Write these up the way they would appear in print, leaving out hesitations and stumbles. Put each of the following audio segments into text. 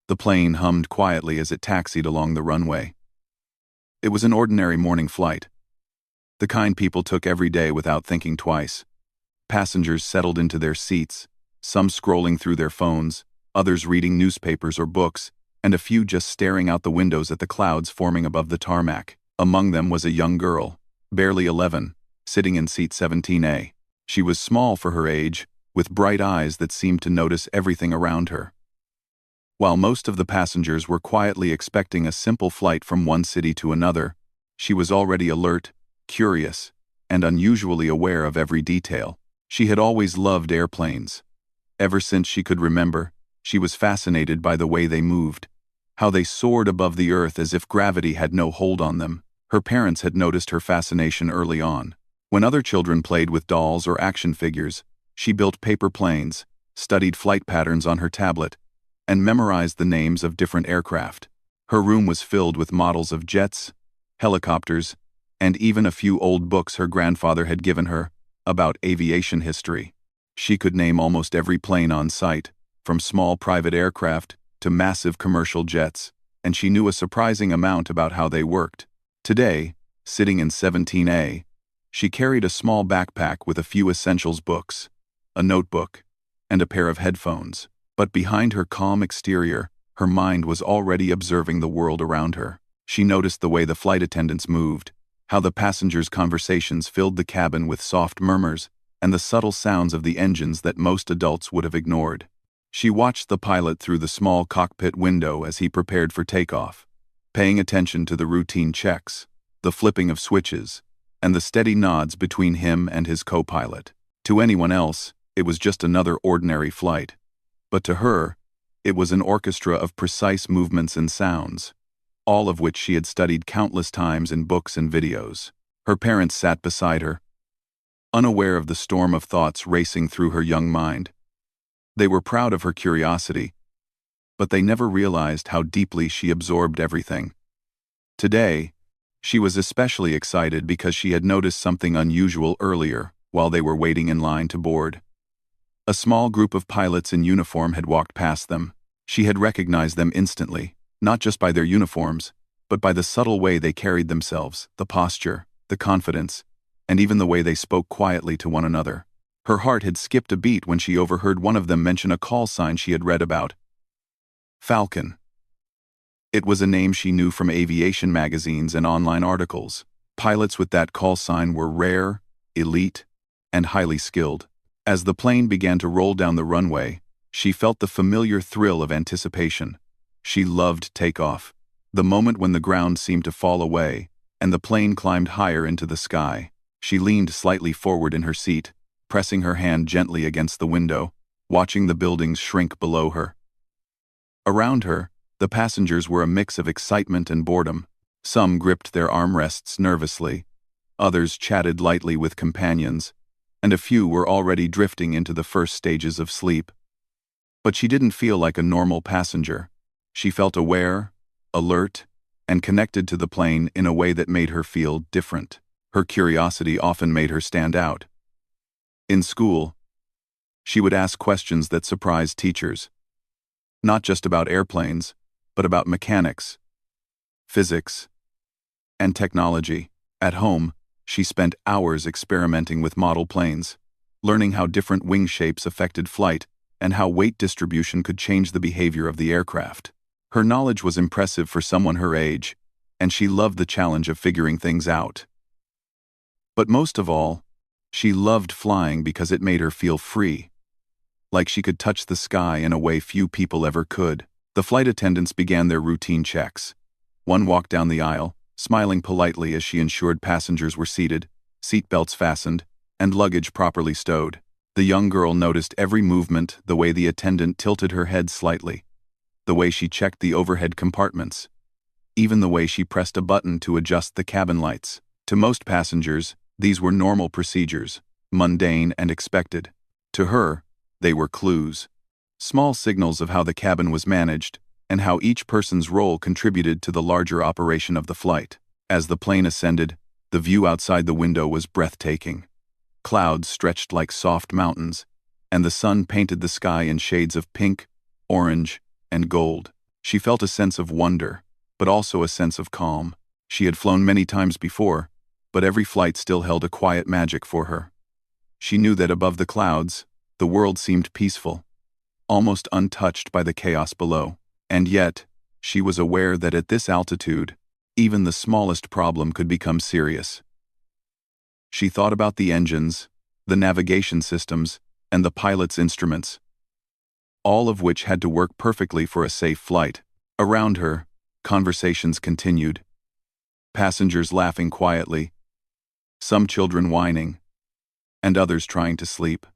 The plane hummed quietly as it taxied along the runway. It was an ordinary morning flight, the kind people took every day without thinking twice. Passengers settled into their seats, some scrolling through their phones, others reading newspapers or books, and a few just staring out the windows at the clouds forming above the tarmac. Among them was a young girl, barely 11, sitting in seat 17A. She was small for her age, with bright eyes that seemed to notice everything around her. While most of the passengers were quietly expecting a simple flight from one city to another, she was already alert, curious, and unusually aware of every detail. She had always loved airplanes. Ever since she could remember, she was fascinated by the way they moved, how they soared above the earth as if gravity had no hold on them. Her parents had noticed her fascination early on. When other children played with dolls or action figures, she built paper planes, studied flight patterns on her tablet, and memorized the names of different aircraft. Her room was filled with models of jets, helicopters, and even a few old books her grandfather had given her about aviation history. She could name almost every plane on site, from small private aircraft to massive commercial jets, and she knew a surprising amount about how they worked. Today, sitting in 17A, she carried a small backpack with a few essentials books, a notebook, and a pair of headphones. But behind her calm exterior, her mind was already observing the world around her. She noticed the way the flight attendants moved, how the passengers' conversations filled the cabin with soft murmurs, and the subtle sounds of the engines that most adults would have ignored. She watched the pilot through the small cockpit window as he prepared for takeoff, paying attention to the routine checks, the flipping of switches, and the steady nods between him and his co-pilot. To anyone else, it was just another ordinary flight. But to her, it was an orchestra of precise movements and sounds, all of which she had studied countless times in books and videos. Her parents sat beside her, unaware of the storm of thoughts racing through her young mind. They were proud of her curiosity, but they never realized how deeply she absorbed everything. Today, she was especially excited because she had noticed something unusual earlier while they were waiting in line to board. A small group of pilots in uniform had walked past them. She had recognized them instantly, not just by their uniforms, but by the subtle way they carried themselves, the posture, the confidence, and even the way they spoke quietly to one another. Her heart had skipped a beat when she overheard one of them mention a call sign she had read about. Falcon. It was a name she knew from aviation magazines and online articles. Pilots with that call sign were rare, elite, and highly skilled. As the plane began to roll down the runway, she felt the familiar thrill of anticipation. She loved takeoff, the moment when the ground seemed to fall away, and the plane climbed higher into the sky. She leaned slightly forward in her seat, pressing her hand gently against the window, watching the buildings shrink below her. Around her, the passengers were a mix of excitement and boredom. Some gripped their armrests nervously, others chatted lightly with companions, and a few were already drifting into the first stages of sleep. But she didn't feel like a normal passenger. She felt aware, alert, and connected to the plane in a way that made her feel different. Her curiosity often made her stand out. In school, she would ask questions that surprised teachers, not just about airplanes, but about mechanics, physics, and technology. At home, she spent hours experimenting with model planes, learning how different wing shapes affected flight and how weight distribution could change the behavior of the aircraft. Her knowledge was impressive for someone her age, and she loved the challenge of figuring things out. But most of all, she loved flying because it made her feel free, like she could touch the sky in a way few people ever could. The flight attendants began their routine checks. One walked down the aisle, smiling politely as she ensured passengers were seated, seatbelts fastened, and luggage properly stowed. The young girl noticed every movement, the way the attendant tilted her head slightly, the way she checked the overhead compartments, even the way she pressed a button to adjust the cabin lights. To most passengers, these were normal procedures, mundane and expected. To her, they were clues, small signals of how the cabin was managed and how each person's role contributed to the larger operation of the flight. As the plane ascended, the view outside the window was breathtaking. Clouds stretched like soft mountains, and the sun painted the sky in shades of pink, orange, and gold. She felt a sense of wonder, but also a sense of calm. She had flown many times before, but every flight still held a quiet magic for her. She knew that above the clouds, the world seemed peaceful, almost untouched by the chaos below. And yet, she was aware that at this altitude, even the smallest problem could become serious. She thought about the engines, the navigation systems, and the pilot's instruments, all of which had to work perfectly for a safe flight. Around her, conversations continued. Passengers laughing quietly, some children whining, and others trying to sleep.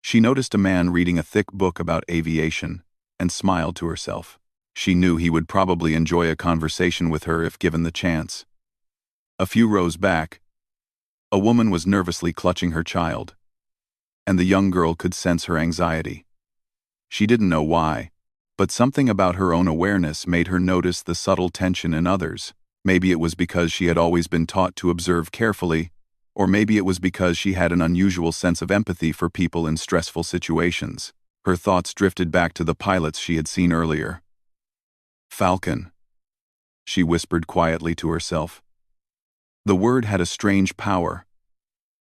She noticed a man reading a thick book about aviation and smiled to herself. She knew he would probably enjoy a conversation with her if given the chance. A few rows back, a woman was nervously clutching her child, and the young girl could sense her anxiety. She didn't know why, but something about her own awareness made her notice the subtle tension in others. Maybe it was because she had always been taught to observe carefully, or maybe it was because she had an unusual sense of empathy for people in stressful situations. Her thoughts drifted back to the pilots she had seen earlier. Falcon, she whispered quietly to herself. The word had a strange power,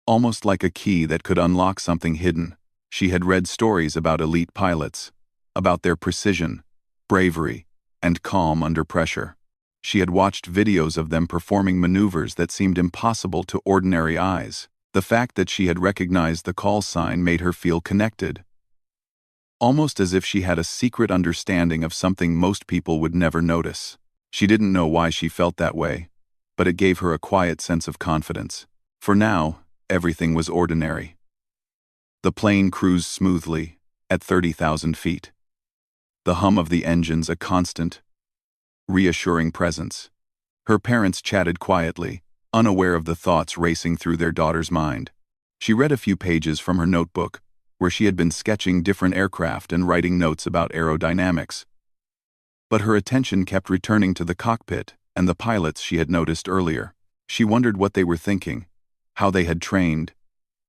almost like a key that could unlock something hidden. She had read stories about elite pilots, about their precision, bravery, and calm under pressure. She had watched videos of them performing maneuvers that seemed impossible to ordinary eyes. The fact that she had recognized the call sign made her feel connected, almost as if she had a secret understanding of something most people would never notice. She didn't know why she felt that way, but it gave her a quiet sense of confidence. For now, everything was ordinary. The plane cruised smoothly, at 30,000 feet. The hum of the engines a constant, reassuring presence. Her parents chatted quietly, unaware of the thoughts racing through their daughter's mind. She read a few pages from her notebook, where she had been sketching different aircraft and writing notes about aerodynamics. But her attention kept returning to the cockpit and the pilots she had noticed earlier. She wondered what they were thinking, how they had trained,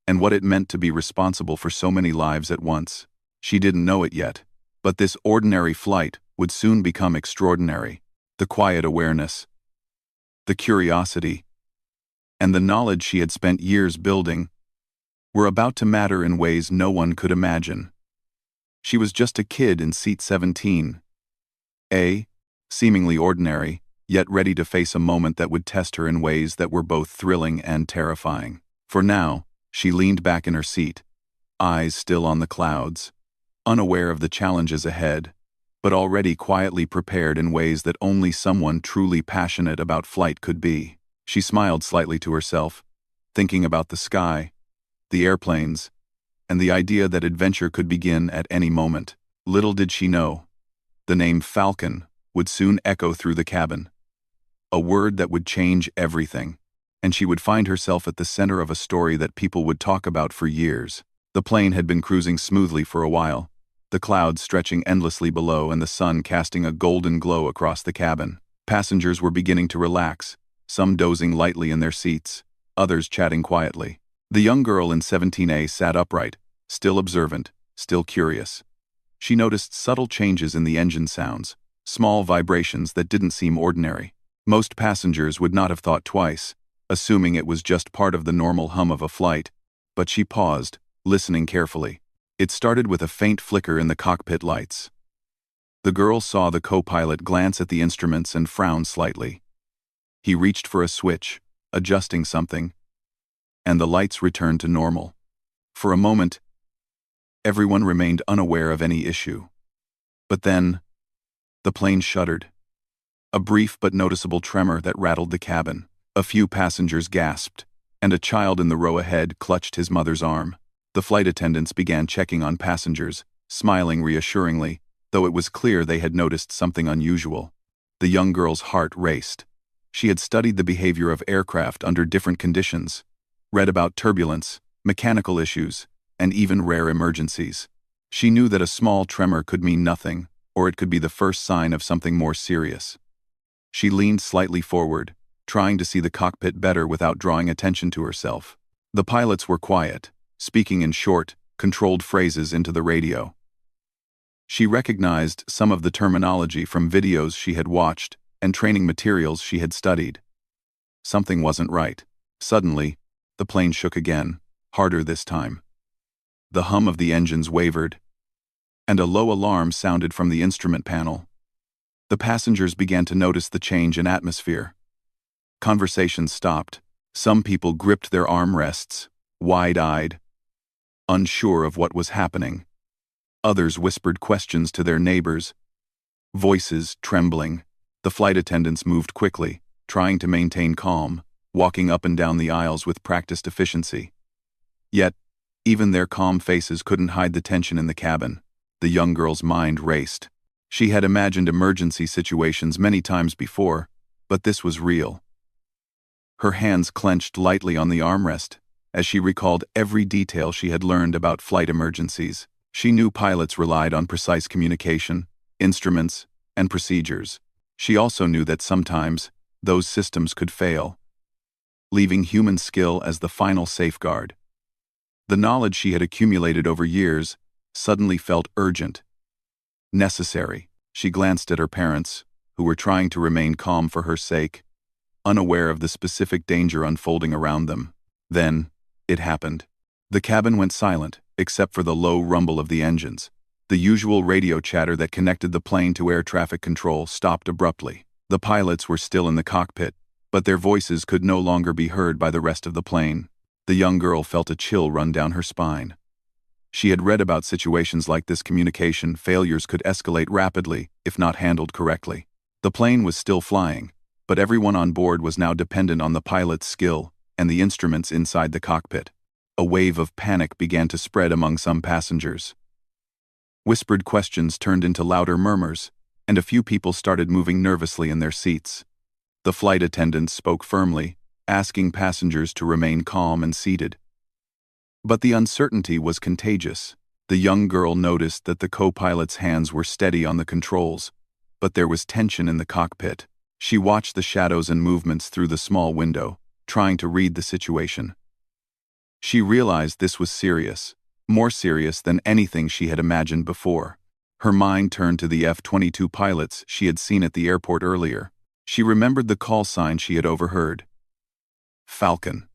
and what it meant to be responsible for so many lives at once. She didn't know it yet, but this ordinary flight would soon become extraordinary. The quiet awareness, the curiosity, and the knowledge she had spent years building were about to matter in ways no one could imagine. She was just a kid in seat 17, seemingly ordinary, yet ready to face a moment that would test her in ways that were both thrilling and terrifying. For now, she leaned back in her seat, eyes still on the clouds, unaware of the challenges ahead, but already quietly prepared in ways that only someone truly passionate about flight could be. She smiled slightly to herself, thinking about the sky, the airplanes, and the idea that adventure could begin at any moment. Little did she know, the name Falcon would soon echo through the cabin, a word that would change everything, and she would find herself at the center of a story that people would talk about for years. The plane had been cruising smoothly for a while, the clouds stretching endlessly below and the sun casting a golden glow across the cabin. Passengers were beginning to relax, some dozing lightly in their seats, others chatting quietly. The young girl in 17A sat upright, still observant, still curious. She noticed subtle changes in the engine sounds, small vibrations that didn't seem ordinary. Most passengers would not have thought twice, assuming it was just part of the normal hum of a flight, but she paused, listening carefully. It started with a faint flicker in the cockpit lights. The girl saw the co-pilot glance at the instruments and frown slightly. He reached for a switch, adjusting something, and the lights returned to normal. For a moment, everyone remained unaware of any issue. But then, the plane shuddered. A brief but noticeable tremor that rattled the cabin. A few passengers gasped, and a child in the row ahead clutched his mother's arm. The flight attendants began checking on passengers, smiling reassuringly, though it was clear they had noticed something unusual. The young girl's heart raced. She had studied the behavior of aircraft under different conditions, read about turbulence, mechanical issues, and even rare emergencies. She knew that a small tremor could mean nothing, or it could be the first sign of something more serious. She leaned slightly forward, trying to see the cockpit better without drawing attention to herself. The pilots were quiet, speaking in short, controlled phrases into the radio. She recognized some of the terminology from videos she had watched and training materials she had studied. Something wasn't right. Suddenly, the plane shook again, harder this time. The hum of the engines wavered, and a low alarm sounded from the instrument panel. The passengers began to notice the change in atmosphere. Conversations stopped. Some people gripped their armrests, wide-eyed, unsure of what was happening. Others whispered questions to their neighbors, voices trembling. The flight attendants moved quickly, trying to maintain calm, walking up and down the aisles with practiced efficiency. Yet, even their calm faces couldn't hide the tension in the cabin. The young girl's mind raced. She had imagined emergency situations many times before, but this was real. Her hands clenched lightly on the armrest as she recalled every detail she had learned about flight emergencies. She knew pilots relied on precise communication, instruments, and procedures. She also knew that sometimes those systems could fail, leaving human skill as the final safeguard. The knowledge she had accumulated over years suddenly felt urgent, necessary. She glanced at her parents, who were trying to remain calm for her sake, unaware of the specific danger unfolding around them. Then, it happened. The cabin went silent, except for the low rumble of the engines. The usual radio chatter that connected the plane to air traffic control stopped abruptly. The pilots were still in the cockpit, but their voices could no longer be heard by the rest of the plane. The young girl felt a chill run down her spine. She had read about situations like this. Communication failures could escalate rapidly if not handled correctly. The plane was still flying, but everyone on board was now dependent on the pilot's skill and the instruments inside the cockpit. A wave of panic began to spread among some passengers. Whispered questions turned into louder murmurs, and a few people started moving nervously in their seats. The flight attendants spoke firmly, asking passengers to remain calm and seated. But the uncertainty was contagious. The young girl noticed that the co-pilot's hands were steady on the controls, but there was tension in the cockpit. She watched the shadows and movements through the small window, trying to read the situation. She realized this was serious, more serious than anything she had imagined before. Her mind turned to the F-22 pilots she had seen at the airport earlier. She remembered the call sign she had overheard. Falcon.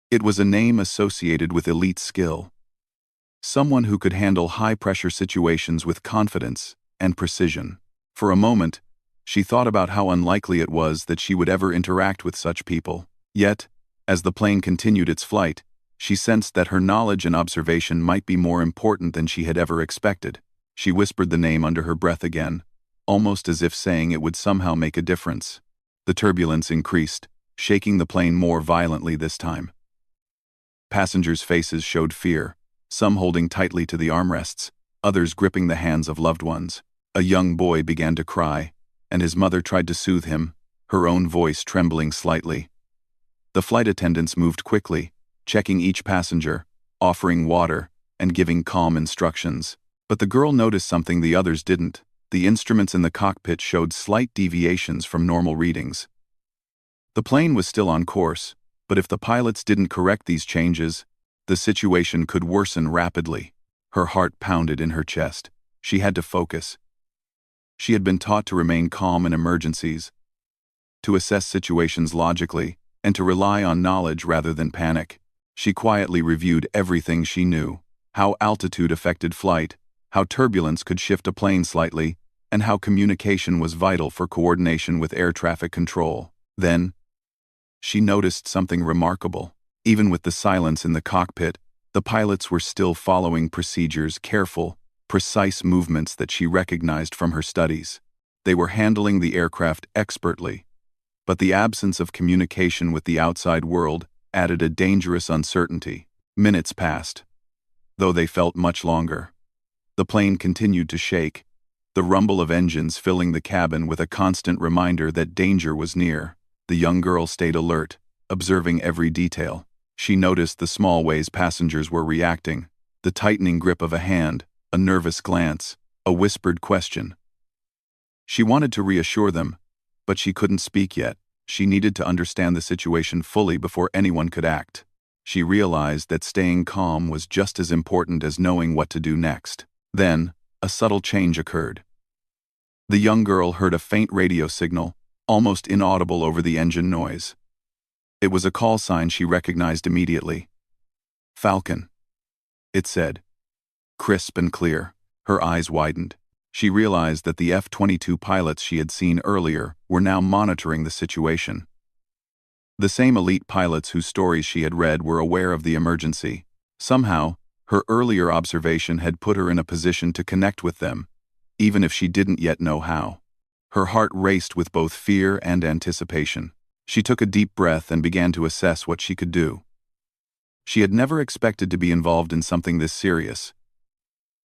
It was a name associated with elite skill. Someone who could handle high-pressure situations with confidence and precision. For a moment, she thought about how unlikely it was that she would ever interact with such people. Yet, as the plane continued its flight, she sensed that her knowledge and observation might be more important than she had ever expected. She whispered the name under her breath again, almost as if saying it would somehow make a difference. The turbulence increased, shaking the plane more violently this time. Passengers' faces showed fear, some holding tightly to the armrests, others gripping the hands of loved ones. A young boy began to cry, and his mother tried to soothe him, her own voice trembling slightly. The flight attendants moved quickly, checking each passenger, offering water, and giving calm instructions. But the girl noticed something the others didn't. The instruments in the cockpit showed slight deviations from normal readings. The plane was still on course, but if the pilots didn't correct these changes, the situation could worsen rapidly. Her heart pounded in her chest. She had to focus. She had been taught to remain calm in emergencies, to assess situations logically, and to rely on knowledge rather than panic. She quietly reviewed everything she knew: how altitude affected flight, how turbulence could shift a plane slightly, and how communication was vital for coordination with air traffic control. Then, she noticed something remarkable. Even with the silence in the cockpit, the pilots were still following procedures, careful, precise movements that she recognized from her studies. They were handling the aircraft expertly, but the absence of communication with the outside world added a dangerous uncertainty. Minutes passed, though they felt much longer. The plane continued to shake, the rumble of engines filling the cabin with a constant reminder that danger was near. The young girl stayed alert, observing every detail. She noticed the small ways passengers were reacting: the tightening grip of a hand, a nervous glance, a whispered question. She wanted to reassure them, but she couldn't speak yet. She needed to understand the situation fully before anyone could act. She realized that staying calm was just as important as knowing what to do next. Then, a subtle change occurred. The young girl heard a faint radio signal, almost inaudible over the engine noise. It was a call sign she recognized immediately. Falcon, it said. Crisp and clear, her eyes widened. She realized that the F-22 pilots she had seen earlier were now monitoring the situation. The same elite pilots whose stories she had read were aware of the emergency. Somehow, her earlier observation had put her in a position to connect with them, even if she didn't yet know how. Her heart raced with both fear and anticipation. She took a deep breath and began to assess what she could do. She had never expected to be involved in something this serious,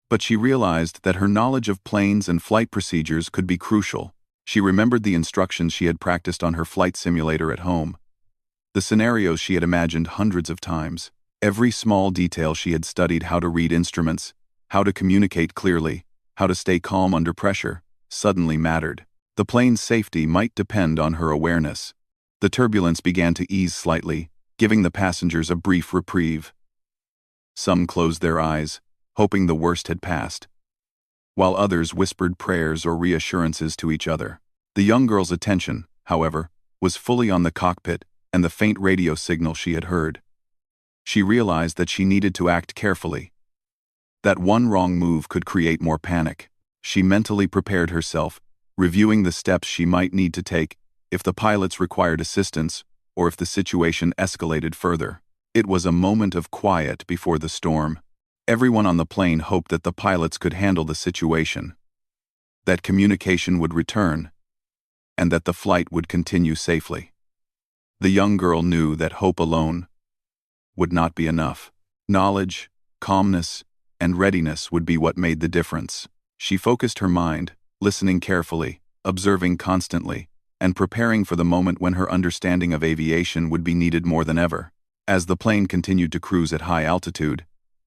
but she realized that her knowledge of planes and flight procedures could be crucial. She remembered the instructions she had practiced on her flight simulator at home, the scenarios she had imagined hundreds of times. Every small detail she had studied: how to read instruments, how to communicate clearly, how to stay calm under pressure, suddenly mattered. The plane's safety might depend on her awareness. The turbulence began to ease slightly, giving the passengers a brief reprieve. Some closed their eyes, hoping the worst had passed, while others whispered prayers or reassurances to each other. The young girl's attention, however, was fully on the cockpit and the faint radio signal she had heard. She realized that she needed to act carefully. That one wrong move could create more panic. She mentally prepared herself, reviewing the steps she might need to take if the pilots required assistance or if the situation escalated further. It was a moment of quiet before the storm. Everyone on the plane hoped that the pilots could handle the situation, that communication would return, and that the flight would continue safely. The young girl knew that hope alone would not be enough. Knowledge, calmness, and readiness would be what made the difference. She focused her mind, listening carefully, observing constantly, and preparing for the moment when her understanding of aviation would be needed more than ever. As the plane continued to cruise at high altitude,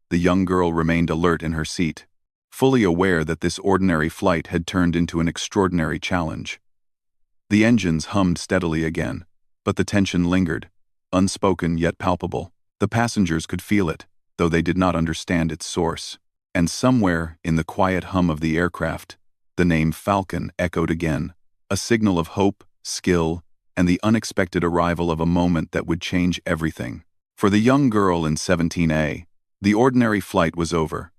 the young girl remained alert in her seat, fully aware that this ordinary flight had turned into an extraordinary challenge. The engines hummed steadily again, but the tension lingered, unspoken yet palpable. The passengers could feel it, though they did not understand its source. And somewhere in the quiet hum of the aircraft, the name Falcon echoed again, a signal of hope, skill, and the unexpected arrival of a moment that would change everything. For the young girl in 17A, the ordinary flight was over.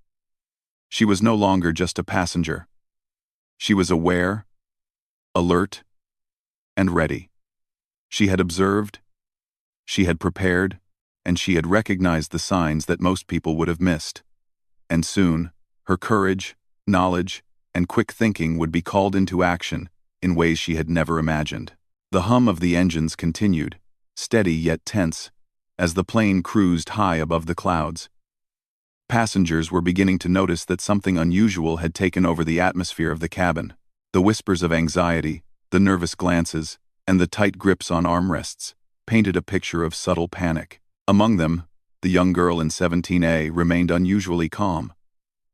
She was no longer just a passenger. She was aware, alert, and ready. She had observed, she had prepared, and she had recognized the signs that most people would have missed. And soon, her courage, knowledge, and quick thinking would be called into action in ways she had never imagined. The hum of the engines continued, steady yet tense, as the plane cruised high above the clouds. Passengers were beginning to notice that something unusual had taken over the atmosphere of the cabin. The whispers of anxiety, the nervous glances, and the tight grips on armrests painted a picture of subtle panic. Among them, the young girl in 17A remained unusually calm,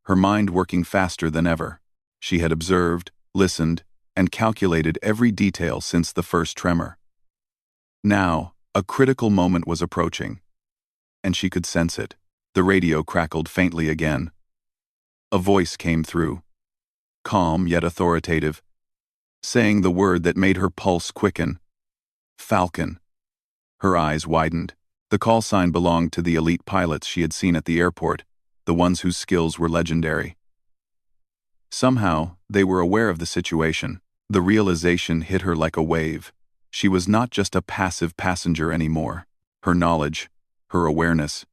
her mind working faster than ever. She had observed, listened, and calculated every detail since the first tremor. Now, a critical moment was approaching, and she could sense it. The radio crackled faintly again. A voice came through, calm yet authoritative, saying the word that made her pulse quicken. Falcon. Her eyes widened. The call sign belonged to the elite pilots she had seen at the airport, the ones whose skills were legendary. Somehow, they were aware of the situation. The realization hit her like a wave. She was not just a passive passenger anymore. Her knowledge, her awareness,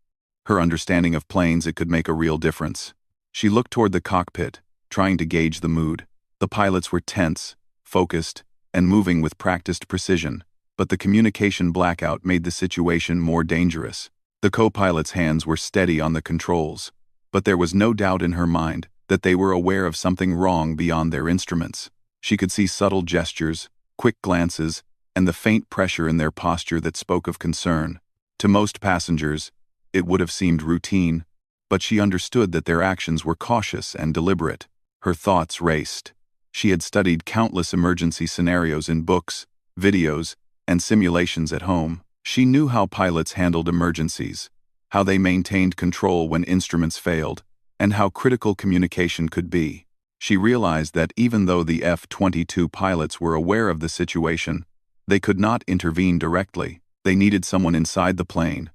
her understanding of planes, it could make a real difference. She looked toward the cockpit, trying to gauge the mood. The pilots were tense, focused, and moving with practiced precision, but the communication blackout made the situation more dangerous. The co-pilot's hands were steady on the controls, but there was no doubt in her mind that they were aware of something wrong beyond their instruments. She could see subtle gestures, quick glances, and the faint pressure in their posture that spoke of concern. To most passengers, it would have seemed routine, but she understood that their actions were cautious and deliberate. Her thoughts raced. She had studied countless emergency scenarios in books, videos, and simulations at home. She knew how pilots handled emergencies, how they maintained control when instruments failed, and how critical communication could be. She realized that even though the F-22 pilots were aware of the situation, they could not intervene directly. They needed someone inside the plane,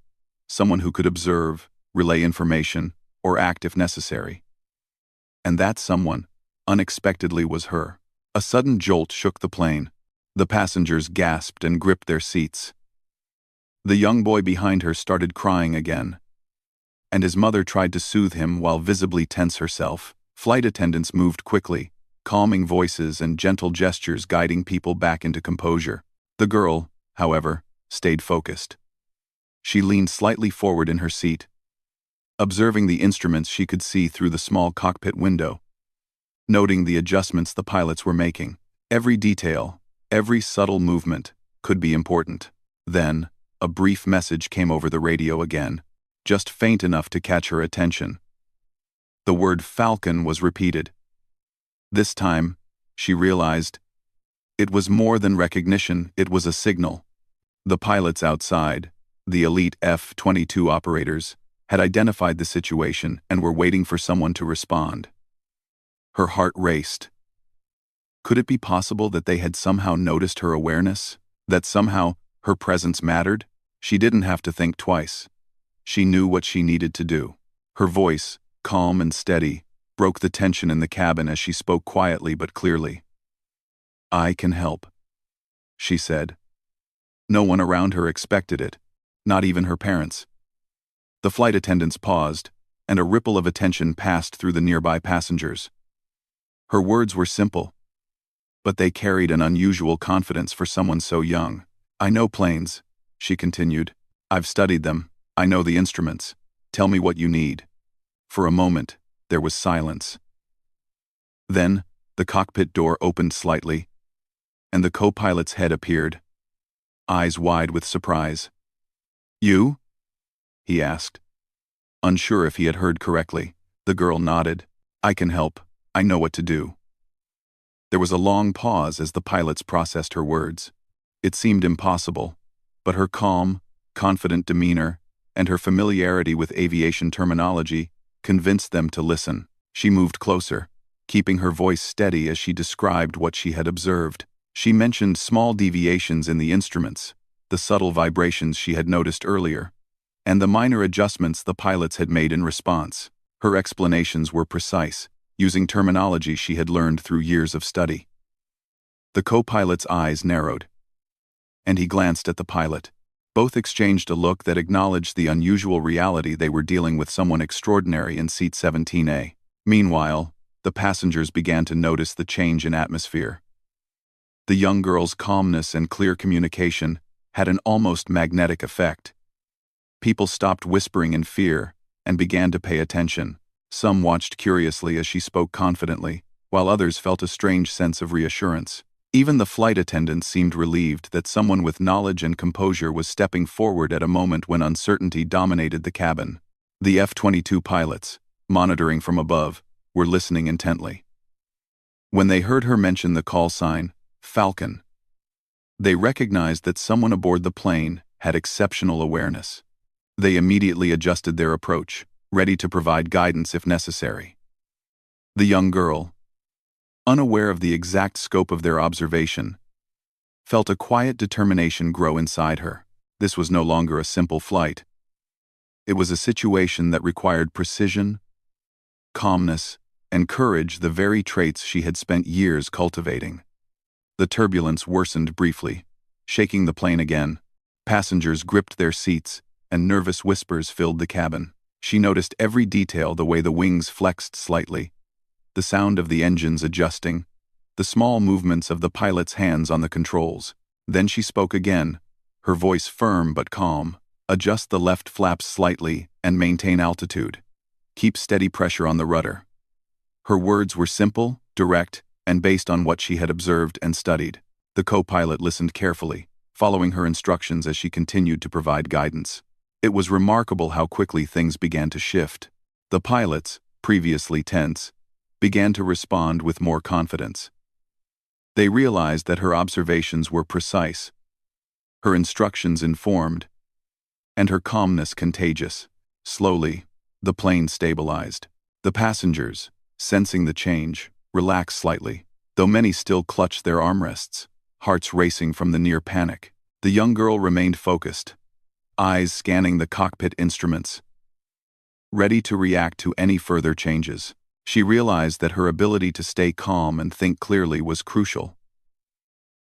someone who could observe, relay information, or act if necessary. And that someone, unexpectedly, was her. A sudden jolt shook the plane. The passengers gasped and gripped their seats. The young boy behind her started crying again, and his mother tried to soothe him while visibly tense herself. Flight attendants moved quickly, calming voices and gentle gestures guiding people back into composure. The girl, however, stayed focused. She leaned slightly forward in her seat, observing the instruments she could see through the small cockpit window, noting the adjustments the pilots were making. Every detail, every subtle movement, could be important. Then, a brief message came over the radio again, just faint enough to catch her attention. The word Falcon was repeated. This time, she realized, it was more than recognition, it was a signal. The pilots outside, the elite F-22 operators, had identified the situation and were waiting for someone to respond. Her heart raced. Could it be possible that they had somehow noticed her awareness? That somehow her presence mattered? She didn't have to think twice. She knew what she needed to do. Her voice, calm and steady, broke the tension in the cabin as she spoke quietly but clearly. "I can help," she said. No one around her expected it, not even her parents. The flight attendants paused, and a ripple of attention passed through the nearby passengers. Her words were simple, but they carried an unusual confidence for someone so young. "I know planes," she continued. "I've studied them. I know the instruments. Tell me what you need." For a moment, there was silence. Then, the cockpit door opened slightly, and the co-pilot's head appeared, eyes wide with surprise. "You?" he asked. Unsure if he had heard correctly, the girl nodded. "I can help. I know what to do." There was a long pause as the pilots processed her words. It seemed impossible, but her calm, confident demeanor and her familiarity with aviation terminology convinced them to listen. She moved closer, keeping her voice steady as she described what she had observed. She mentioned small deviations in the instruments, the subtle vibrations she had noticed earlier, and the minor adjustments the pilots had made in response. Her explanations were precise, using terminology she had learned through years of study. The co-pilot's eyes narrowed, and he glanced at the pilot. Both exchanged a look that acknowledged the unusual reality they were dealing with someone extraordinary in seat 17A. Meanwhile, the passengers began to notice the change in atmosphere. The young girl's calmness and clear communication had an almost magnetic effect. People stopped whispering in fear and began to pay attention. Some watched curiously as she spoke confidently, while others felt a strange sense of reassurance. Even the flight attendants seemed relieved that someone with knowledge and composure was stepping forward at a moment when uncertainty dominated the cabin. The F-22 pilots, monitoring from above, were listening intently. When they heard her mention the call sign, Falcon, they recognized that someone aboard the plane had exceptional awareness. They immediately adjusted their approach, ready to provide guidance if necessary. The young girl, unaware of the exact scope of their observation, felt a quiet determination grow inside her. This was no longer a simple flight. It was a situation that required precision, calmness, and courage, the very traits she had spent years cultivating. The turbulence worsened briefly, shaking the plane again. Passengers gripped their seats, and nervous whispers filled the cabin. She noticed every detail, the way the wings flexed slightly, the sound of the engines adjusting, the small movements of the pilot's hands on the controls. Then she spoke again, her voice firm but calm. "Adjust the left flaps slightly and maintain altitude. Keep steady pressure on the rudder." Her words were simple, direct, and based on what she had observed and studied. The co-pilot listened carefully, following her instructions as she continued to provide guidance. It was remarkable how quickly things began to shift. The pilots, previously tense, began to respond with more confidence. They realized that her observations were precise, her instructions informed, and her calmness contagious. Slowly, the plane stabilized. The passengers, sensing the change, relaxed slightly, though many still clutched their armrests, hearts racing from the near panic. The young girl remained focused, eyes scanning the cockpit instruments, ready to react to any further changes. She realized that her ability to stay calm and think clearly was crucial.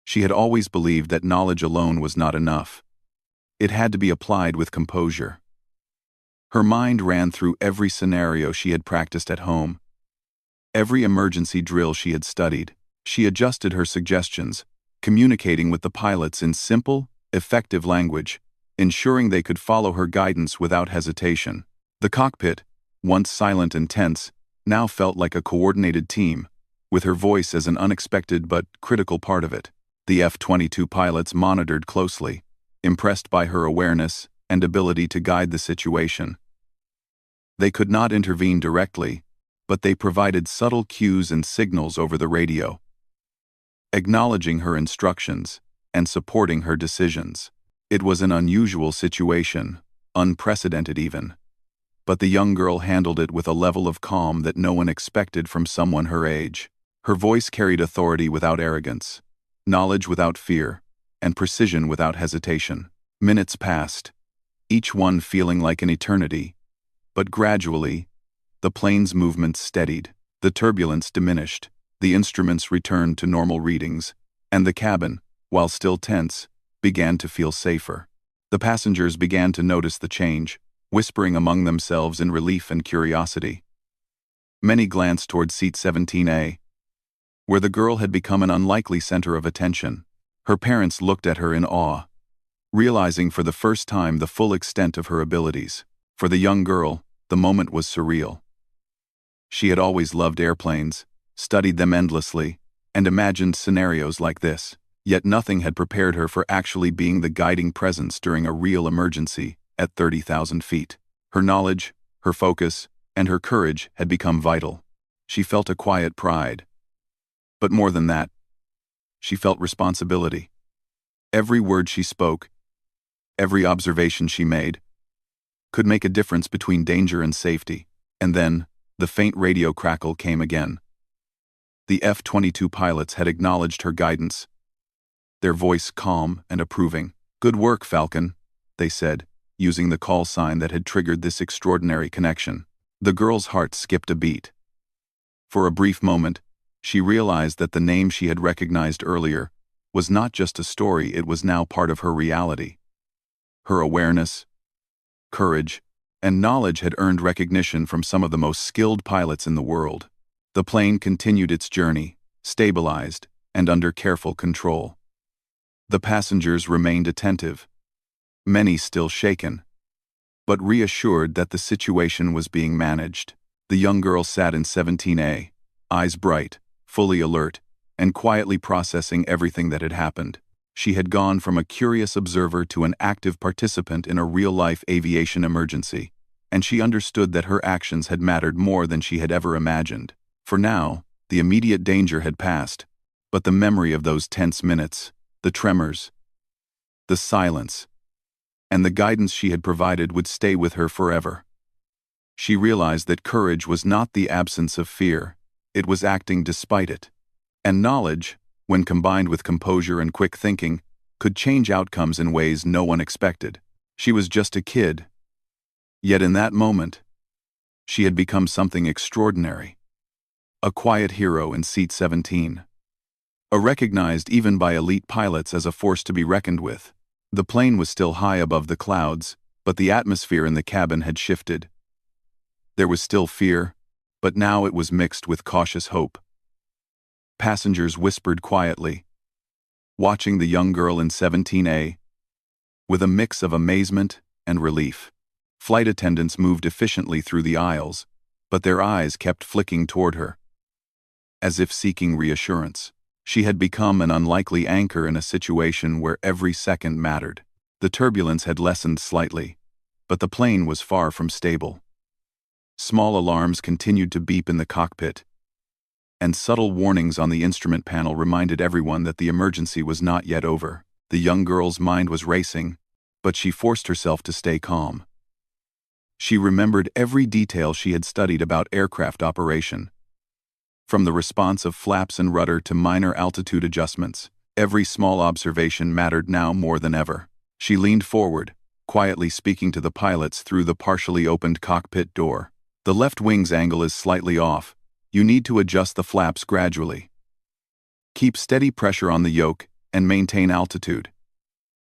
She had always believed that knowledge alone was not enough. It had to be applied with composure. Her mind ran through every scenario she had practiced at home, every emergency drill she had studied. She adjusted her suggestions, communicating with the pilots in simple, effective language, ensuring they could follow her guidance without hesitation. The cockpit, once silent and tense, now felt like a coordinated team, with her voice as an unexpected but critical part of it. The F-22 pilots monitored closely, impressed by her awareness and ability to guide the situation. They could not intervene directly, but they provided subtle cues and signals over the radio, acknowledging her instructions and supporting her decisions. It was an unusual situation, unprecedented even, but the young girl handled it with a level of calm that no one expected from someone her age. Her voice carried authority without arrogance, knowledge without fear, and precision without hesitation. Minutes passed, each one feeling like an eternity, but gradually, the plane's movements steadied, the turbulence diminished, the instruments returned to normal readings, and the cabin, while still tense, began to feel safer. The passengers began to notice the change, whispering among themselves in relief and curiosity. Many glanced toward seat 17A, where the girl had become an unlikely center of attention. Her parents looked at her in awe, realizing for the first time the full extent of her abilities. For the young girl, the moment was surreal. She had always loved airplanes, studied them endlessly, and imagined scenarios like this, yet nothing had prepared her for actually being the guiding presence during a real emergency at 30,000 feet. Her knowledge, her focus, and her courage had become vital. She felt a quiet pride. But more than that, she felt responsibility. Every word she spoke, every observation she made, could make a difference between danger and safety. And then, the faint radio crackle came again. The F-22 pilots had acknowledged her guidance, their voice calm and approving. "Good work, Falcon," they said, using the call sign that had triggered this extraordinary connection. The girl's heart skipped a beat. For a brief moment, she realized that the name she had recognized earlier was not just a story, it was now part of her reality. Her awareness, courage, and knowledge had earned recognition from some of the most skilled pilots in the world. The plane continued its journey, stabilized, and under careful control. The passengers remained attentive, many still shaken, but reassured that the situation was being managed. The young girl sat in 17A, eyes bright, fully alert, and quietly processing everything that had happened. She had gone from a curious observer to an active participant in a real-life aviation emergency, and she understood that her actions had mattered more than she had ever imagined. For now, the immediate danger had passed, but the memory of those tense minutes, the tremors, the silence, and the guidance she had provided would stay with her forever. She realized that courage was not the absence of fear, it was acting despite it. And knowledge, when combined with composure and quick thinking, could change outcomes in ways no one expected. She was just a kid. Yet in that moment, she had become something extraordinary. A quiet hero in seat 17. Recognized even by elite pilots as a force to be reckoned with. The plane was still high above the clouds, but the atmosphere in the cabin had shifted. There was still fear, but now it was mixed with cautious hope. Passengers whispered quietly, watching the young girl in 17A, with a mix of amazement and relief. Flight attendants moved efficiently through the aisles, but their eyes kept flicking toward her, as if seeking reassurance. She had become an unlikely anchor in a situation where every second mattered. The turbulence had lessened slightly, but the plane was far from stable. Small alarms continued to beep in the cockpit, and subtle warnings on the instrument panel reminded everyone that the emergency was not yet over. The young girl's mind was racing, but she forced herself to stay calm. She remembered every detail she had studied about aircraft operation, From the response of flaps and rudder to minor altitude adjustments, every small observation mattered now more than ever. She leaned forward, quietly speaking to the pilots through the partially opened cockpit door. The left wing's angle is slightly off. You need to adjust the flaps gradually. Keep steady pressure on the yoke and maintain altitude,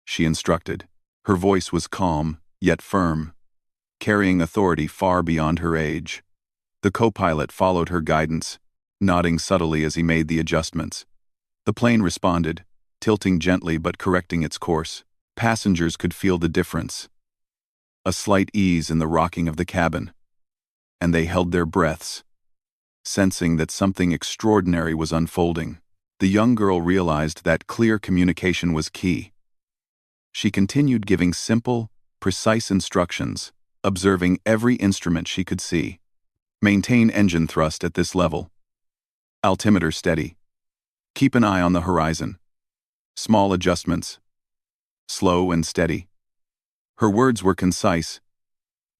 she instructed. Her voice was calm, yet firm, carrying authority far beyond her age. The co-pilot followed her guidance, nodding subtly as he made the adjustments. The plane responded, tilting gently but correcting its course. Passengers could feel the difference. A slight ease in the rocking of the cabin, and they held their breaths, sensing that something extraordinary was unfolding. The young girl realized that clear communication was key. She continued giving simple, precise instructions, observing every instrument she could see. Maintain engine thrust at this level. Altimeter steady. Keep an eye on the horizon. Small adjustments. Slow and steady. Her words were concise,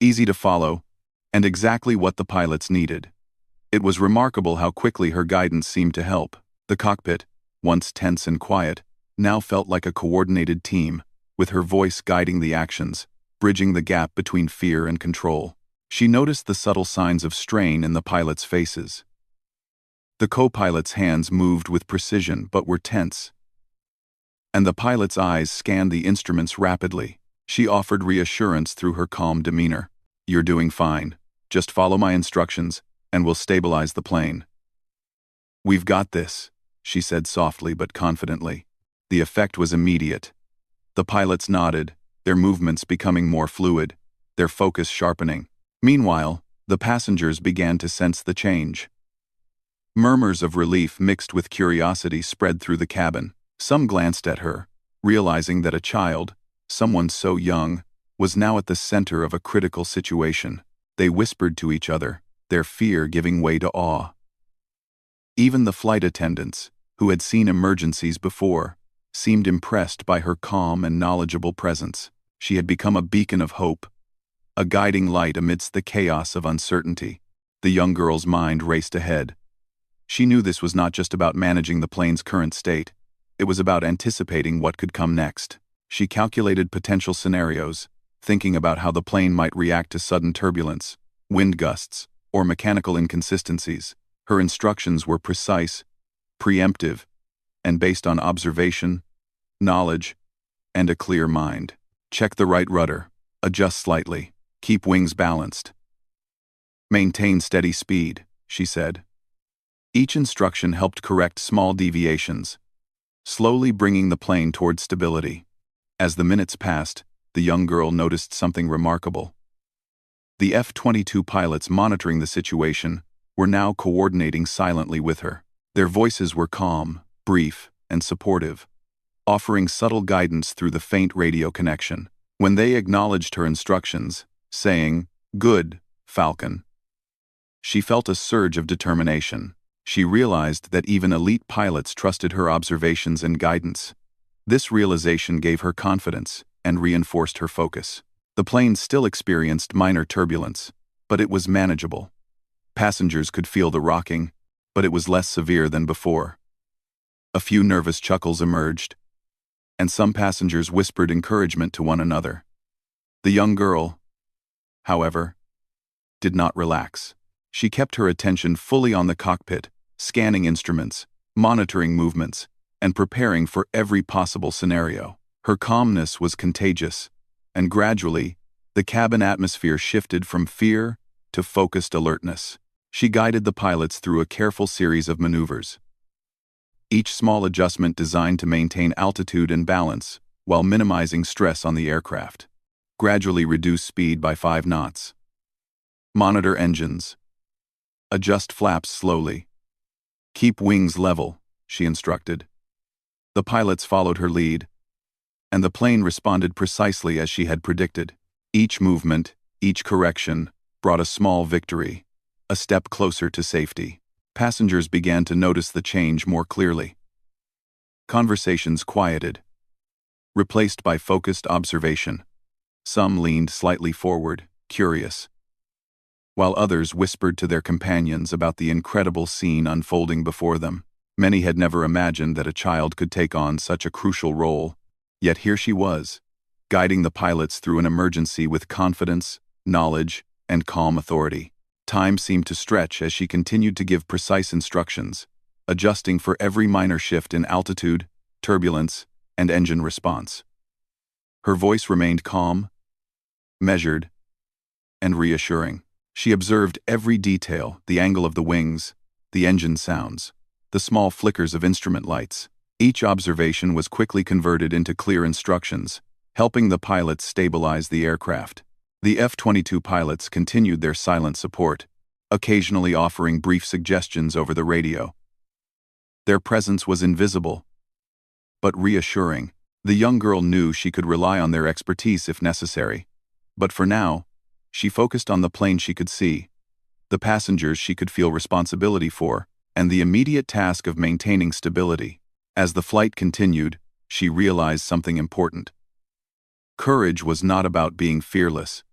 easy to follow, and exactly what the pilots needed. It was remarkable how quickly her guidance seemed to help. The cockpit, once tense and quiet, now felt like a coordinated team, with her voice guiding the actions, bridging the gap between fear and control. She noticed the subtle signs of strain in the pilots' faces. The co-pilot's hands moved with precision but were tense, and the pilot's eyes scanned the instruments rapidly. She offered reassurance through her calm demeanor. "You're doing fine. Just follow my instructions, and we'll stabilize the plane." "We've got this," she said softly but confidently. The effect was immediate. The pilots nodded, their movements becoming more fluid, their focus sharpening. Meanwhile, the passengers began to sense the change. Murmurs of relief mixed with curiosity spread through the cabin. Some glanced at her, realizing that a child, someone so young, was now at the center of a critical situation. They whispered to each other, their fear giving way to awe. Even the flight attendants, who had seen emergencies before, seemed impressed by her calm and knowledgeable presence. She had become a beacon of hope, a guiding light amidst the chaos of uncertainty. The young girl's mind raced ahead. She knew this was not just about managing the plane's current state. It was about anticipating what could come next. She calculated potential scenarios, thinking about how the plane might react to sudden turbulence, wind gusts, or mechanical inconsistencies. Her instructions were precise, preemptive, and based on observation, knowledge, and a clear mind. Check the right rudder, adjust slightly, keep wings balanced. Maintain steady speed, she said. Each instruction helped correct small deviations, slowly bringing the plane toward stability. As the minutes passed, the young girl noticed something remarkable. The F-22 pilots monitoring the situation were now coordinating silently with her. Their voices were calm, brief, and supportive, offering subtle guidance through the faint radio connection. When they acknowledged her instructions, saying, "Good, Falcon," she felt a surge of determination. She realized that even elite pilots trusted her observations and guidance. This realization gave her confidence and reinforced her focus. The plane still experienced minor turbulence, but it was manageable. Passengers could feel the rocking, but it was less severe than before. A few nervous chuckles emerged, and some passengers whispered encouragement to one another. The young girl, however, did not relax. She kept her attention fully on the cockpit, scanning instruments, monitoring movements, and preparing for every possible scenario. Her calmness was contagious, and gradually, the cabin atmosphere shifted from fear to focused alertness. She guided the pilots through a careful series of maneuvers, each small adjustment designed to maintain altitude and balance while minimizing stress on the aircraft. Gradually reduce speed by 5 knots. Monitor engines. Adjust flaps slowly. Keep wings level, she instructed. The pilots followed her lead, and the plane responded precisely as she had predicted. Each movement, each correction, brought a small victory, a step closer to safety. Passengers began to notice the change more clearly. Conversations quieted, replaced by focused observation. Some leaned slightly forward, curious. while others whispered to their companions about the incredible scene unfolding before them. Many had never imagined that a child could take on such a crucial role, yet here she was, guiding the pilots through an emergency with confidence, knowledge, and calm authority. Time seemed to stretch as she continued to give precise instructions, adjusting for every minor shift in altitude, turbulence, and engine response. Her voice remained calm, measured, and reassuring. She observed every detail: the angle of the wings, the engine sounds, the small flickers of instrument lights. Each observation was quickly converted into clear instructions, helping the pilots stabilize the aircraft. The F-22 pilots continued their silent support, occasionally offering brief suggestions over the radio. Their presence was invisible, but reassuring. The young girl knew she could rely on their expertise if necessary. But for now, she focused on the plane she could see, the passengers she could feel responsibility for, and the immediate task of maintaining stability. As the flight continued, she realized something important. Courage was not about being fearless.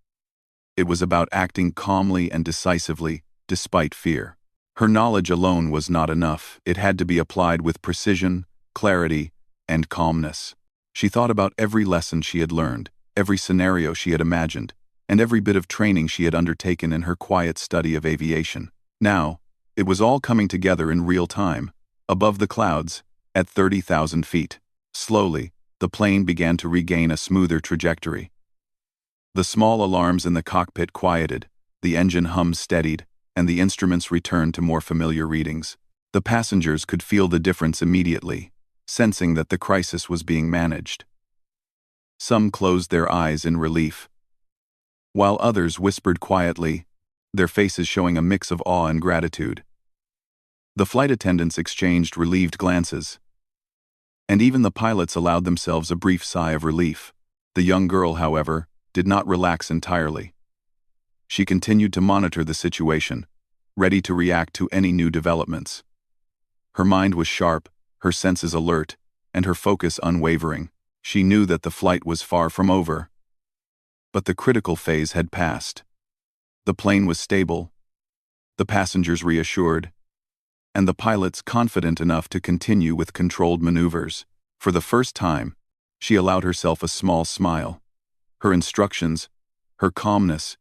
It was about acting calmly and decisively, despite fear. Her knowledge alone was not enough. It had to be applied with precision, clarity, and calmness. She thought about every lesson she had learned, every scenario she had imagined, and every bit of training she had undertaken in her quiet study of aviation. Now, it was all coming together in real time, above the clouds, at 30,000 feet. Slowly, the plane began to regain a smoother trajectory. The small alarms in the cockpit quieted, the engine hum steadied, and the instruments returned to more familiar readings. The passengers could feel the difference immediately, sensing that the crisis was being managed. Some closed their eyes in relief, while others whispered quietly, their faces showing a mix of awe and gratitude. The flight attendants exchanged relieved glances, and even the pilots allowed themselves a brief sigh of relief. The young girl, however, did not relax entirely. She continued to monitor the situation, ready to react to any new developments. Her mind was sharp, her senses alert, and her focus unwavering. She knew that the flight was far from over. But the critical phase had passed. The plane was stable, the passengers reassured, and the pilots confident enough to continue with controlled maneuvers. For the first time, she allowed herself a small smile. Her instructions, her calmness,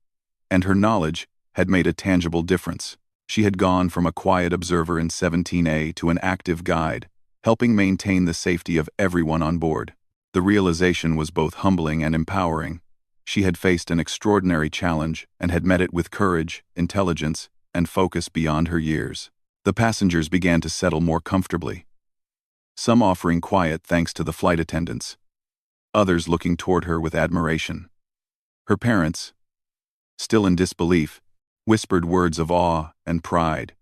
and her knowledge had made a tangible difference. She had gone from a quiet observer in 17A to an active guide, helping maintain the safety of everyone on board. The realization was both humbling and empowering. She had faced an extraordinary challenge and had met it with courage, intelligence, and focus beyond her years. The passengers began to settle more comfortably, some offering quiet thanks to the flight attendants, others looking toward her with admiration. Her parents, still in disbelief, whispered words of awe and pride.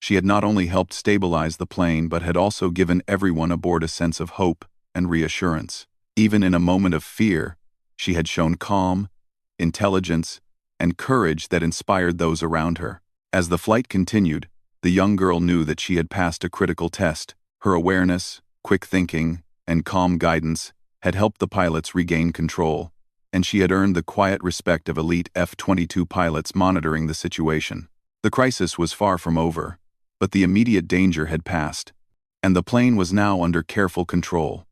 She had not only helped stabilize the plane but had also given everyone aboard a sense of hope and reassurance. Even in a moment of fear, she had shown calm, intelligence, and courage that inspired those around her. As the flight continued, the young girl knew that she had passed a critical test. Her awareness, quick thinking, and calm guidance had helped the pilots regain control, and she had earned the quiet respect of elite F-22 pilots monitoring the situation. The crisis was far from over, but the immediate danger had passed, and the plane was now under careful control.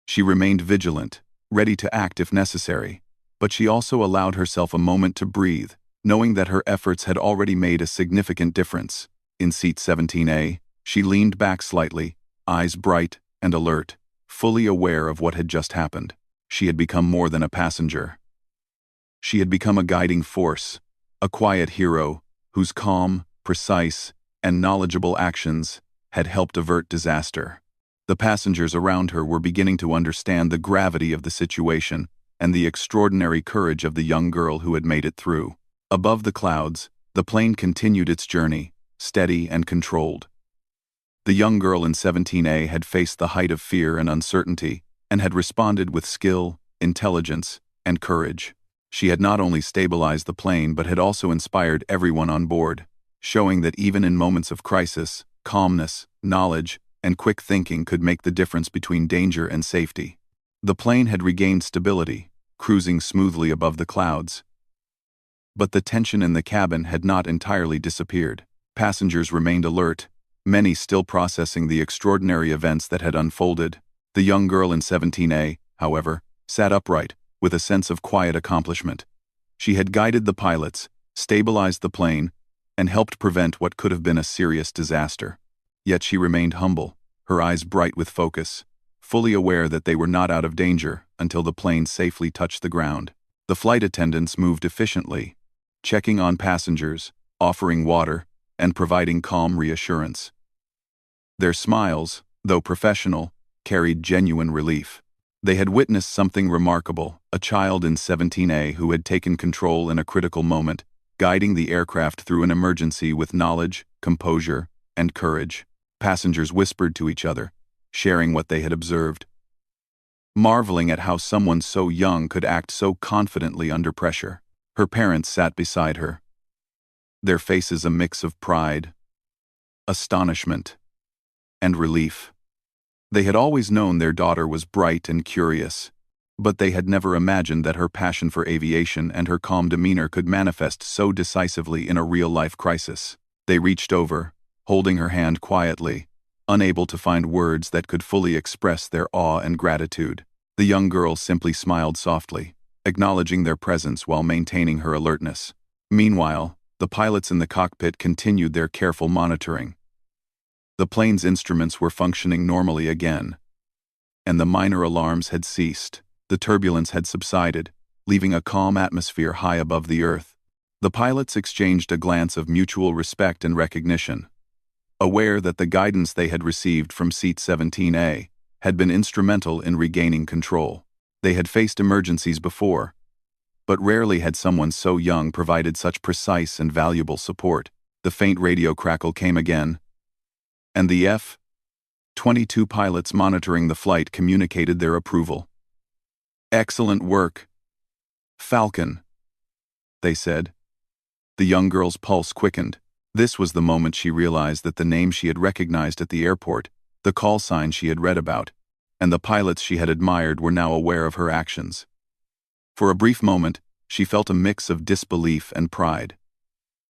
She remained vigilant, ready to act if necessary, but she also allowed herself a moment to breathe, knowing that her efforts had already made a significant difference. In seat 17A, she leaned back slightly, eyes bright and alert, fully aware of what had just happened. She had become more than a passenger. She had become a guiding force, a quiet hero whose calm, precise, and knowledgeable actions had helped avert disaster. The passengers around her were beginning to understand the gravity of the situation and the extraordinary courage of the young girl who had made it through. Above the clouds, the plane continued its journey, steady and controlled. The young girl in 17A had faced the height of fear and uncertainty, and had responded with skill, intelligence, and courage. She had not only stabilized the plane but had also inspired everyone on board, showing that even in moments of crisis, calmness, knowledge, and quick thinking could make the difference between danger and safety. The plane had regained stability, cruising smoothly above the clouds. But the tension in the cabin had not entirely disappeared. Passengers remained alert, many still processing the extraordinary events that had unfolded. The young girl in 17A, however, sat upright, with a sense of quiet accomplishment. She had guided the pilots, stabilized the plane, and helped prevent what could have been a serious disaster. Yet she remained humble, her eyes bright with focus, fully aware that they were not out of danger until the plane safely touched the ground. The flight attendants moved efficiently, checking on passengers, offering water, and providing calm reassurance. Their smiles, though professional, carried genuine relief. They had witnessed something remarkable, a child in 17A who had taken control in a critical moment, guiding the aircraft through an emergency with knowledge, composure, and courage. Passengers whispered to each other, sharing what they had observed, marveling at how someone so young could act so confidently under pressure. Her parents sat beside her, their faces a mix of pride, astonishment, and relief. They had always known their daughter was bright and curious, but they had never imagined that her passion for aviation and her calm demeanor could manifest so decisively in a real-life crisis. They reached over, holding her hand quietly, unable to find words that could fully express their awe and gratitude. The young girl simply smiled softly, acknowledging their presence while maintaining her alertness. Meanwhile, the pilots in the cockpit continued their careful monitoring. The plane's instruments were functioning normally again, and the minor alarms had ceased. The turbulence had subsided, leaving a calm atmosphere high above the earth. The pilots exchanged a glance of mutual respect and recognition, aware that the guidance they had received from Seat 17A had been instrumental in regaining control. They had faced emergencies before, but rarely had someone so young provided such precise and valuable support. The faint radio crackle came again, and the F-22 pilots monitoring the flight communicated their approval. "Excellent work, Falcon," they said. The young girl's pulse quickened. This was the moment she realized that the name she had recognized at the airport, the call sign she had read about, and the pilots she had admired were now aware of her actions. For a brief moment, she felt a mix of disbelief and pride.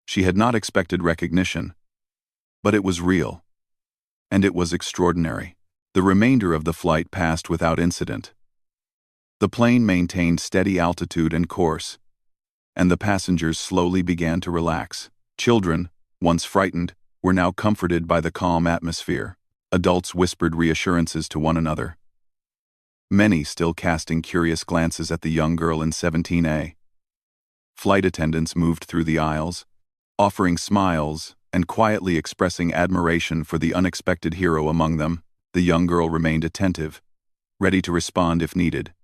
She had not expected recognition, but it was real, and it was extraordinary. The remainder of the flight passed without incident. The plane maintained steady altitude and course, and the passengers slowly began to relax. Children, once frightened, were now comforted by the calm atmosphere. Adults whispered reassurances to one another, many still casting curious glances at the young girl in 17A. Flight attendants moved through the aisles, offering smiles and quietly expressing admiration for the unexpected hero among them. The young girl remained attentive, ready to respond if needed,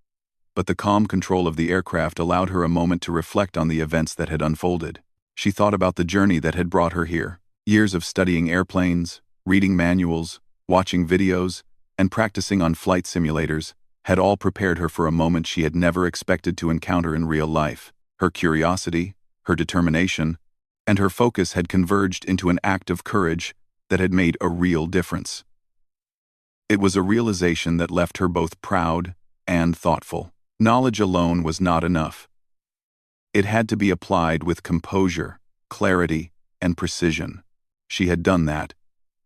but the calm control of the aircraft allowed her a moment to reflect on the events that had unfolded. She thought about the journey that had brought her here. Years of studying airplanes, reading manuals, watching videos, and practicing on flight simulators had all prepared her for a moment she had never expected to encounter in real life. Her curiosity, her determination, and her focus had converged into an act of courage that had made a real difference. It was a realization that left her both proud and thoughtful. Knowledge alone was not enough. It had to be applied with composure, clarity, and precision. She had done that,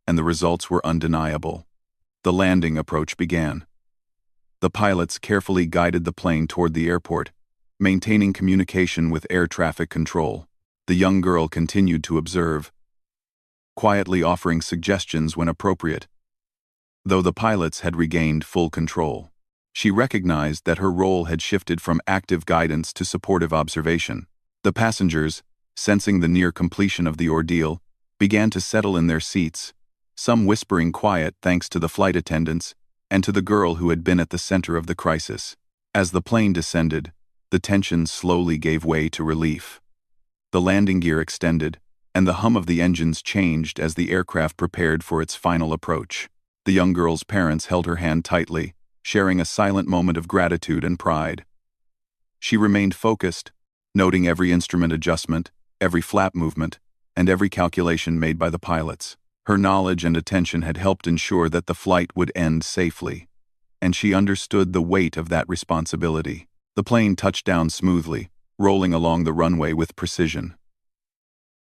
and the results were undeniable. The landing approach began. The pilots carefully guided the plane toward the airport, maintaining communication with air traffic control. The young girl continued to observe, quietly offering suggestions when appropriate. Though the pilots had regained full control, she recognized that her role had shifted from active guidance to supportive observation. The passengers, sensing the near completion of the ordeal, began to settle in their seats, some whispering quiet thanks to the flight attendants and to the girl who had been at the center of the crisis. As the plane descended, the tension slowly gave way to relief. The landing gear extended, and the hum of the engines changed as the aircraft prepared for its final approach. The young girl's parents held her hand tightly, sharing a silent moment of gratitude and pride. She remained focused, noting every instrument adjustment, every flap movement, and every calculation made by the pilots. Her knowledge and attention had helped ensure that the flight would end safely, and she understood the weight of that responsibility. The plane touched down smoothly, rolling along the runway with precision.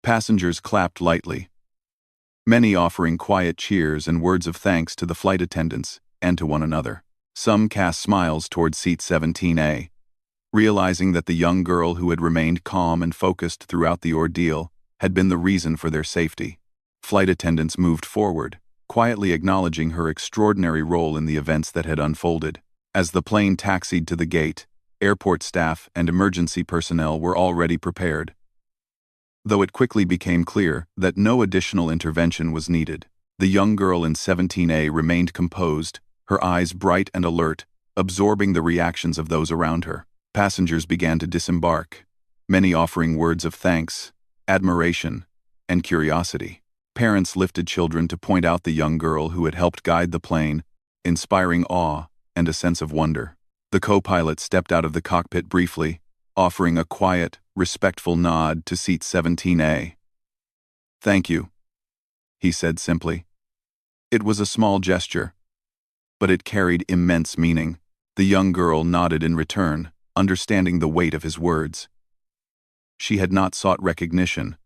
Passengers clapped lightly, many offering quiet cheers and words of thanks to the flight attendants and to one another. Some cast smiles toward seat 17A, realizing that the young girl who had remained calm and focused throughout the ordeal had been the reason for their safety. Flight attendants moved forward, quietly acknowledging her extraordinary role in the events that had unfolded. As the plane taxied to the gate, airport staff and emergency personnel were already prepared, though it quickly became clear that no additional intervention was needed. The young girl in 17A remained composed, her eyes bright and alert, absorbing the reactions of those around her. Passengers began to disembark, many offering words of thanks, admiration, and curiosity. Parents lifted children to point out the young girl who had helped guide the plane, inspiring awe and a sense of wonder. The co-pilot stepped out of the cockpit briefly, offering a quiet, respectful nod to seat 17A. "Thank you," he said simply. It was a small gesture, but it carried immense meaning. The young girl nodded in return, understanding the weight of his words. She had not sought recognition,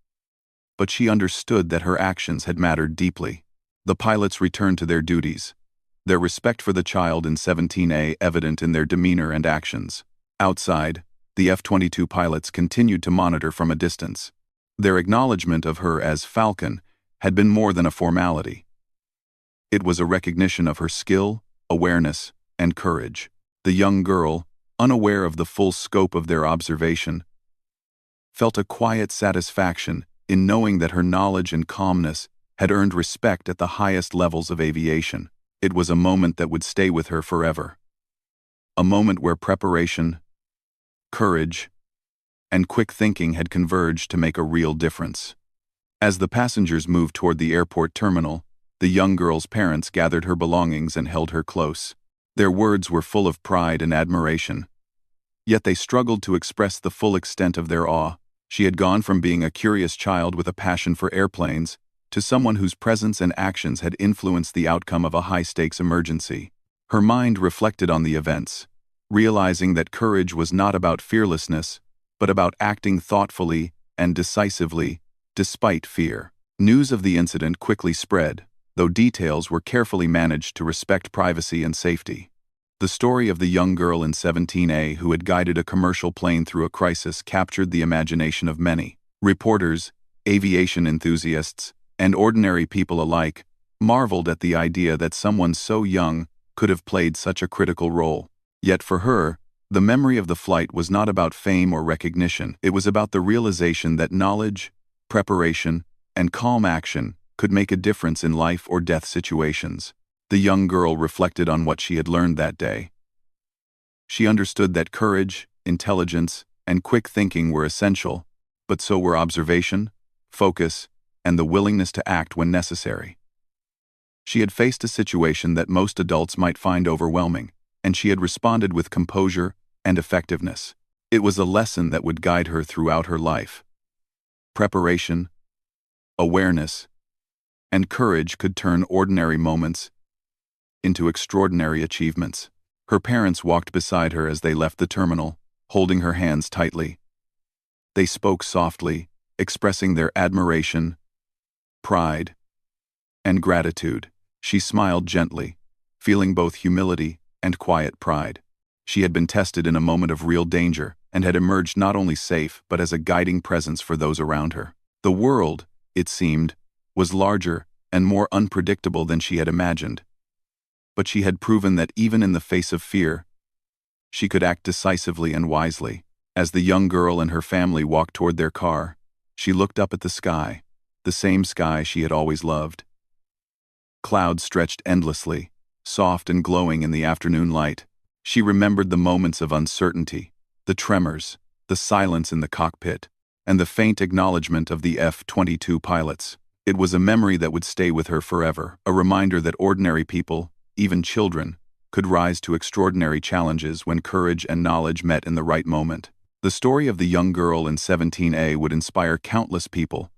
but she understood that her actions had mattered deeply. The pilots returned to their duties, their respect for the child in 17A evident in their demeanor and actions. Outside, the F-22 pilots continued to monitor from a distance. Their acknowledgement of her as Falcon had been more than a formality. It was a recognition of her skill, awareness, and courage. The young girl, unaware of the full scope of their observation, felt a quiet satisfaction in knowing that her knowledge and calmness had earned respect at the highest levels of aviation. It was a moment that would stay with her forever. A moment where preparation, courage, and quick thinking had converged to make a real difference. As the passengers moved toward the airport terminal, the young girl's parents gathered her belongings and held her close. Their words were full of pride and admiration, yet they struggled to express the full extent of their awe. She had gone from being a curious child with a passion for airplanes to someone whose presence and actions had influenced the outcome of a high-stakes emergency. Her mind reflected on the events, realizing that courage was not about fearlessness, but about acting thoughtfully and decisively, despite fear. News of the incident quickly spread, though details were carefully managed to respect privacy and safety. The story of the young girl in 17A who had guided a commercial plane through a crisis captured the imagination of many. Reporters, aviation enthusiasts, and ordinary people alike marveled at the idea that someone so young could have played such a critical role. Yet for her, the memory of the flight was not about fame or recognition. It was about the realization that knowledge, preparation, and calm action could make a difference in life or death situations. The young girl reflected on what she had learned that day. She understood that courage, intelligence, and quick thinking were essential, but so were observation, focus, and the willingness to act when necessary. She had faced a situation that most adults might find overwhelming, and she had responded with composure and effectiveness. It was a lesson that would guide her throughout her life. Preparation, awareness, and courage could turn ordinary moments into extraordinary achievements. Her parents walked beside her as they left the terminal, holding her hands tightly. They spoke softly, expressing their admiration, pride, and gratitude. She smiled gently, feeling both humility and quiet pride. She had been tested in a moment of real danger and had emerged not only safe but as a guiding presence for those around her. The world, it seemed, was larger and more unpredictable than she had imagined. But she had proven that even in the face of fear, she could act decisively and wisely. As the young girl and her family walked toward their car, she looked up at the sky, the same sky she had always loved. Clouds stretched endlessly, soft and glowing in the afternoon light. She remembered the moments of uncertainty, the tremors, the silence in the cockpit, and the faint acknowledgement of the F-22 pilots. It was a memory that would stay with her forever, a reminder that ordinary people, even children, could rise to extraordinary challenges when courage and knowledge met in the right moment. The story of the young girl in 17A would inspire countless people,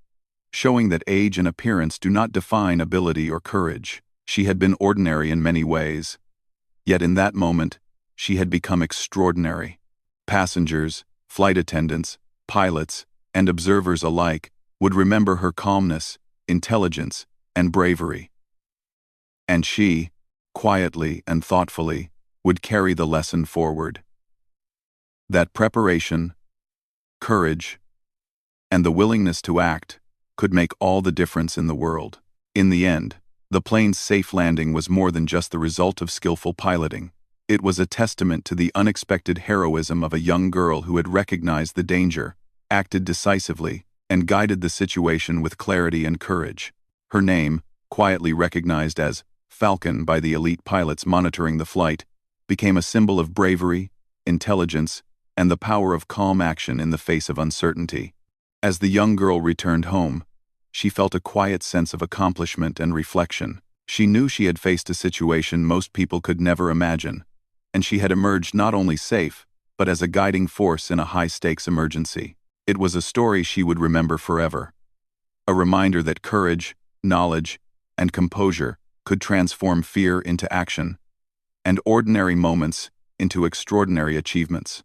showing that age and appearance do not define ability or courage. She had been ordinary in many ways, yet in that moment, she had become extraordinary. Passengers, flight attendants, pilots, and observers alike would remember her calmness, intelligence, and bravery. And she, quietly and thoughtfully, would carry the lesson forward. That preparation, courage, and the willingness to act could make all the difference in the world. In the end, the plane's safe landing was more than just the result of skillful piloting. It was a testament to the unexpected heroism of a young girl who had recognized the danger, acted decisively, and guided the situation with clarity and courage. Her name, quietly recognized as Falcon by the elite pilots monitoring the flight, became a symbol of bravery, intelligence, and the power of calm action in the face of uncertainty. As the young girl returned home, she felt a quiet sense of accomplishment and reflection. She knew she had faced a situation most people could never imagine, and she had emerged not only safe, but as a guiding force in a high-stakes emergency. It was a story she would remember forever. A reminder that courage, knowledge, and composure could transform fear into action, and ordinary moments into extraordinary achievements.